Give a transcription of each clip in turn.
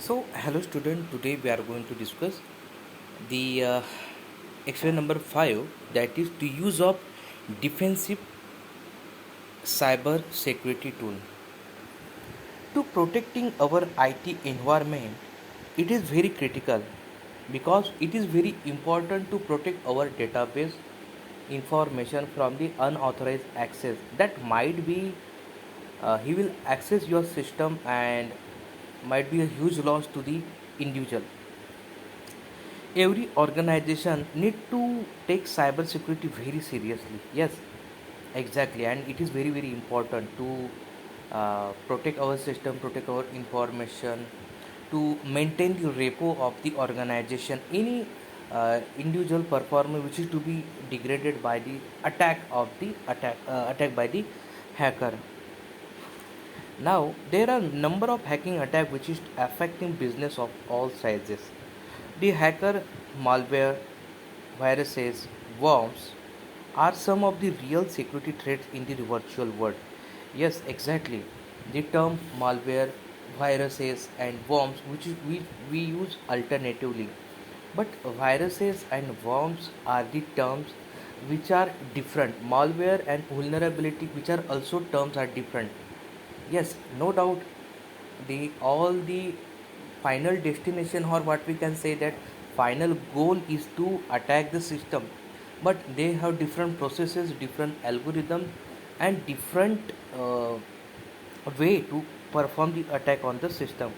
Hello student. Today we are going to discuss the experiment number 5, that is the use of defensive cyber security tool. To protecting our IT environment, it is very critical because it is very important to protect our database information from the unauthorized access that might be he will access your system and might be a huge loss to the individual. Every organization need to take cyber security very seriously. Yes, exactly, and it is very important to protect our system, protect our information, to maintain the repo of the organization. Any individual performance which is to be degraded by the attack by the hacker. Now there are number of hacking attack which is affecting business of all sizes. The hacker, malware, viruses, worms are some of the real security threats in the virtual world. Yes, exactly. The term malware, viruses, and worms, we use alternatively. But viruses and worms are the terms which are different. Malware and vulnerability, which are also terms, are different. Yes, no doubt the all the final destination, or what we can say that final goal, is to attack the system, but they have different processes, different algorithm, and different way to perform the attack on the system.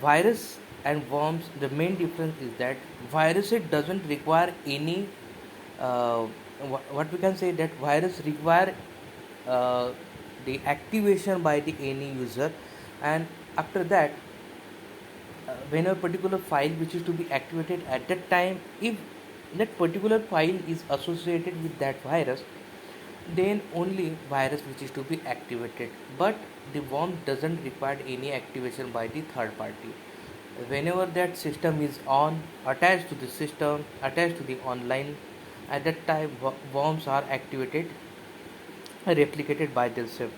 Virus and worms, the main difference is that virus, it doesn't require any uh, what we can say that virus require uh, the activation by the any user, and after that when a particular file which is to be activated at that time, if that particular file is associated with that virus, then only virus which is to be activated, but the worm doesn't require any activation by the third party. Whenever that system is on, attached to the system, attached to the online, at that time worms are activated, replicated by themselves.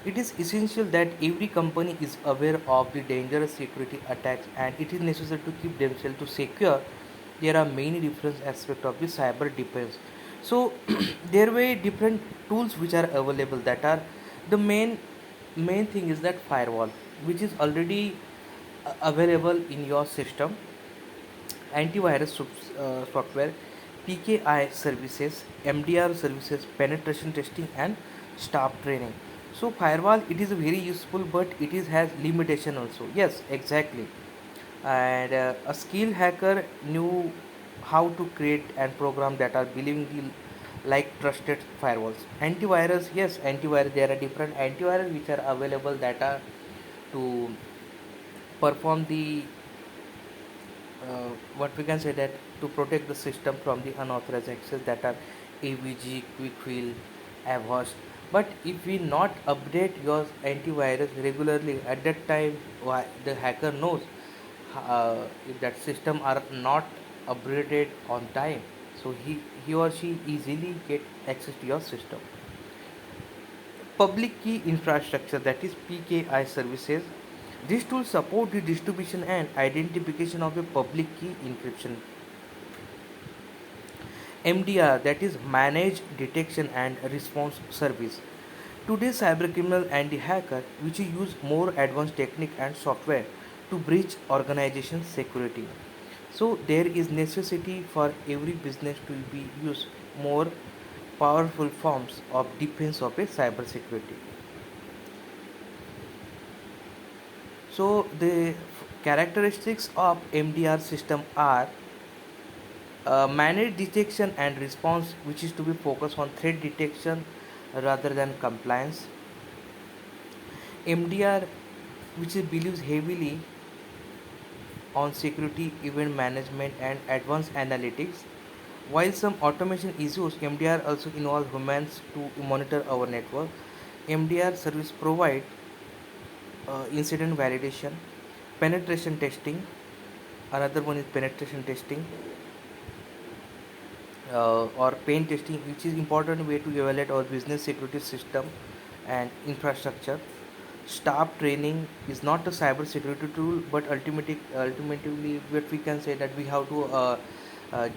It is essential that every company is aware of the dangerous security attacks, and it is necessary to keep themselves to secure. There are many different aspects of the cyber defense. So there were different tools which are available, that are the main thing is that firewall, which is already available in your system, antivirus software, PKI services, MDR services, penetration testing, and staff training. So firewall, it is very useful, but it is has limitation also. Yes, exactly. And a skilled hacker knew how to create and program that are believing like trusted firewalls. Antivirus, yes, antivirus. There are different antivirus which are available, that are to perform the what we can say that to protect the system from the unauthorized access, that are AVG, Quickfill, Avast. But if we not update your antivirus regularly, at that time the hacker knows if that system are not upgraded on time, so he or she easily get access to your system. Public key infrastructure, that is PKI services. These tools support the distribution and identification of a public key encryption. MDR, that is managed detection and response service. Today's cybercriminal and the hacker which use more advanced technique and software to breach organization security. So there is necessity for every business to be use more powerful forms of defense of a cyber security. So the characteristics of MDR system are managed detection and response, which is to be focused on threat detection rather than compliance. MDR, which is believes heavily on security, event management, and advanced analytics. While some automation issues, MDR also involve humans to monitor our network. MDR service provide incident validation, penetration testing. Another one is penetration testing, or pen testing, which is important way to evaluate our business security system and infrastructure. Staff training is not a cyber security tool, but ultimately, what we can say that we have to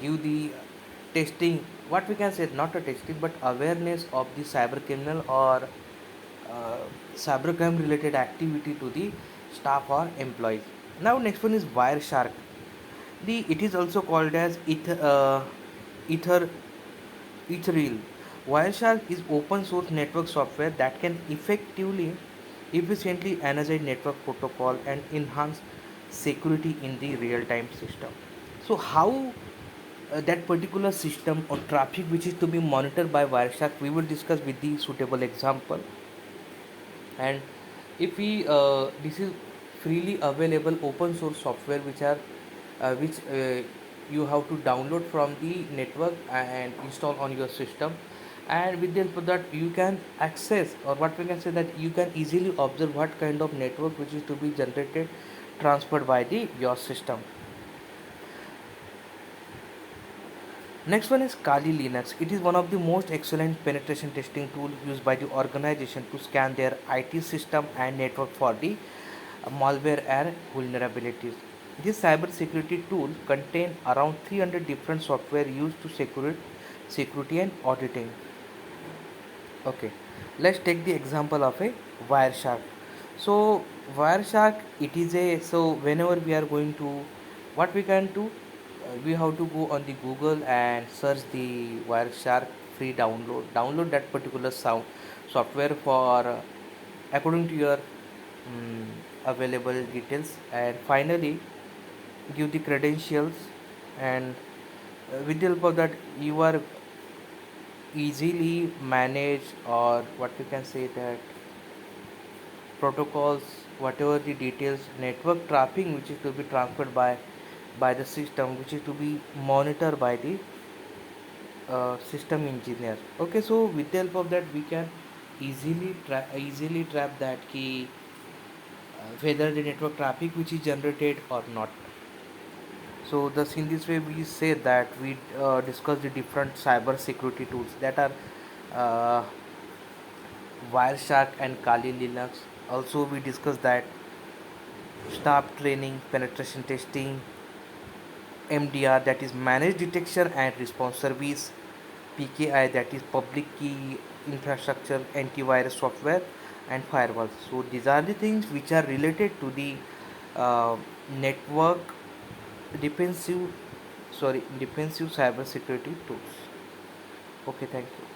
give the testing. What we can say, not a testing, but awareness of the cyber criminal or uh, cybercrime related activity to the staff or employees. Now, next one is Wireshark. It is also called as Ether Ethereal. Wireshark is open source network software that can efficiently analyze network protocol and enhance security in the real time system. So, how that particular system or traffic which is to be monitored by Wireshark, we will discuss with the suitable example. And if we this is freely available open source software which you have to download from the network and install on your system, and with the help of that you can access, or what we can say that you can easily observe what kind of network which is to be generated, transferred by the your system. Next one is Kali Linux. It is one of the most excellent penetration testing tool used by the organization to scan their IT system and network for the malware and vulnerabilities. This cybersecurity tool contains around 300 different software used to security and auditing. Okay, let's take the example of a Wireshark. So Wireshark, it is a, so whenever we are going to, what we can do, we have to go on the Google and search the Wireshark free download. Download that particular software for according to your available details, and finally give the credentials, and with the help of that you are easily manage, or what we can say that protocols, whatever the details, network traffic which is to be transferred by the system, which is to be monitored by the system engineer. Okay, so with the help of that we can easily trap that key, whether the network traffic which is generated or not. So thus in this way we say that we discuss the different cyber security tools that are uh, Wireshark and Kali Linux. Also we discussed that staff training, penetration testing, MDR, that is managed detection and response service, PKI, that is public key infrastructure, antivirus software, and firewalls. So these are the things which are related to the network defensive, defensive cyber security tools. Okay, thank you.